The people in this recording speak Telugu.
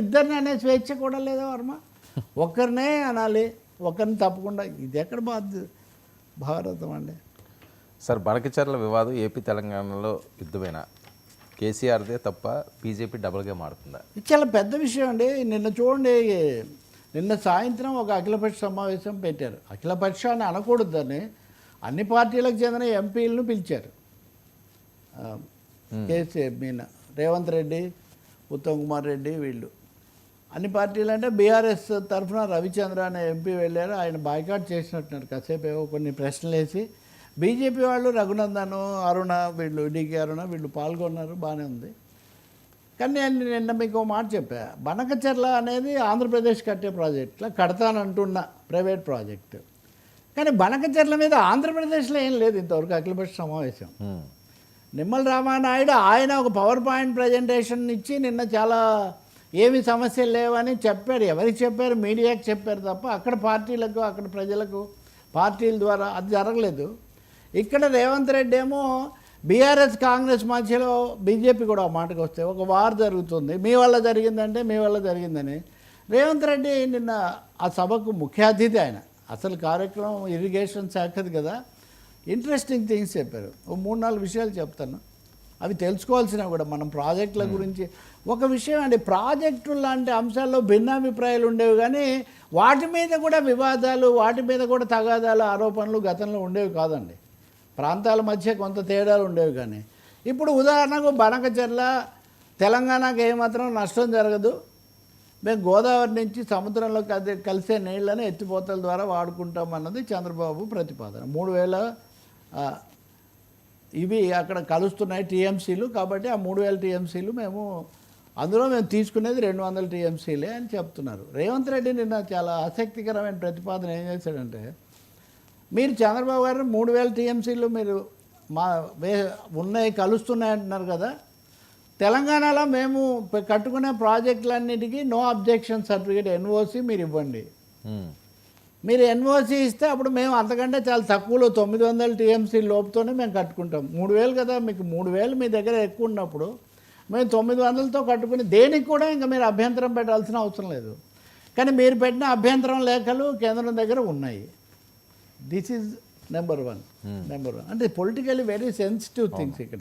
ఇద్దరిని అనే స్వేచ్ఛ కూడా లేదా వర్మ? ఒక్కరినే అనాలి, ఒకరిని తప్పకుండా. ఇది ఎక్కడ భారతం అండి? సార్, బనకచర్ల వివాదం ఏపీ తెలంగాణలో యుద్ధమేనా? కేసీఆర్దే తప్ప బీజేపీ డబుల్గా మారుతుందా? ఇది చాలా పెద్ద విషయం అండి. నిన్న చూడండి, నిన్న సాయంత్రం ఒక అఖిలపక్ష సమావేశం పెట్టారు. అఖిలపక్షాన్ని అనకూడదు, దాన్ని అన్ని పార్టీలకు చెందిన ఎంపీలను పిలిచారు. రేవంత్ రెడ్డి, ఉత్తమ్ కుమార్ రెడ్డి, వీళ్ళు అన్ని పార్టీలు. అంటే బీఆర్ఎస్ తరఫున రవిచంద్ర అనే ఎంపీ వెళ్ళారు. ఆయన బాయ్కాట్ చేసినట్టున్నారు. కాసేపు ఏవో కొన్ని ప్రశ్నలు వేసి బీజేపీ వాళ్ళు రఘునందన్, అరుణ, వీళ్ళు డికే అరుణ వీళ్ళు పాల్గొన్నారు. బాగానే ఉంది. కానీ నేను నిన్న మీకు ఒక మాట చెప్పా, బనకచర్ల అనేది ఆంధ్రప్రదేశ్ కట్టే ప్రాజెక్టులో కడతానంటున్న ప్రైవేట్ ప్రాజెక్టు. కానీ బనకచర్ల మీద ఆంధ్రప్రదేశ్లో ఏం లేదు ఇంతవరకు అఖిలపక్ష సమావేశం. నిమ్మల రామానాయుడు ఆయన ఒక పవర్ పాయింట్ ప్రజెంటేషన్ ఇచ్చి నిన్న చాలా ఏమి సమస్యలు లేవని చెప్పారు. ఎవరికి చెప్పారు? మీడియాకి చెప్పారు తప్ప అక్కడ పార్టీలకు, అక్కడ ప్రజలకు పార్టీల ద్వారా అది జరగలేదు. ఇక్కడ రేవంత్ రెడ్డి ఏమో బీఆర్ఎస్ కాంగ్రెస్ మధ్యలో బీజేపీ కూడా ఆ మాటకు వస్తే ఒక వార్ జరుగుతుంది, మీ వల్ల జరిగిందంటే మీ వల్ల జరిగిందని. రేవంత్ రెడ్డి నిన్న ఆ సభకు ముఖ్య అతిథి. ఆయన అసలు కార్యక్రమం ఇరిగేషన్ శాఖది కదా. ఇంట్రెస్టింగ్ థింగ్స్ చెప్పారు. ఓ 3-4 విషయాలు చెప్తాను, అవి తెలుసుకోవాల్సినవి కూడా మనం ప్రాజెక్టుల గురించి. ఒక విషయం అండి, ప్రాజెక్టులు లాంటి అంశాల్లో భిన్నాభిప్రాయాలు ఉండేవి, కానీ వాటి మీద కూడా వివాదాలు, వాటి మీద కూడా తగాదాలు, ఆరోపణలు గతంలో ఉండేవి కాదండి. ప్రాంతాల మధ్య కొంత తేడాలు ఉండేవి. కానీ ఇప్పుడు ఉదాహరణకు బనకచర్ల తెలంగాణకు ఏమాత్రం నష్టం జరగదు, మేము గోదావరి నుంచి సముద్రంలో కలిసే నీళ్లను ఎత్తిపోతల ద్వారా వాడుకుంటాం అన్నది చంద్రబాబు ప్రతిపాదన. 3000 ఇవి అక్కడ కలుస్తున్నాయి టీఎంసీలు, కాబట్టి ఆ 3000 టీఎంసీలు అందులో మేము తీసుకునేది 200 టీఎంసీలే అని చెప్తున్నారు. రేవంత్ రెడ్డి నిన్న చాలా ఆసక్తికరమైన ప్రతిపాదన ఏం చేశాడంటే, మీరు చంద్రబాబు గారు 3000 టీఎంసీలు మీరు ఉన్నాయి కలుస్తున్నాయి అంటున్నారు కదా, తెలంగాణలో మేము కట్టుకునే ప్రాజెక్టులన్నిటికీ నో అబ్జెక్షన్ సర్టిఫికేట్ ఎన్ఓసి మీరు ఇవ్వండి. మీరు ఎన్ఓసి ఇస్తే అప్పుడు మేము అంతకంటే చాలా తక్కువలో 900 టీఎంసీ లోపుతోనే మేము కట్టుకుంటాం. 3000 కదా, మీకు 3000 మీ దగ్గర ఎక్కువ ఉన్నప్పుడు మేము 900తో కట్టుకుని దేనికి కూడా ఇంకా మీరు అభ్యంతరం పెట్టాల్సిన అవసరం లేదు. కానీ మీరు పెట్టిన అభ్యంతరం లేఖలు కేంద్రం దగ్గర ఉన్నాయి. This is number one. అంటే పొలిటికల్లీ వెరీ సెన్సిటివ్ థింగ్స్ ఇక్కడ.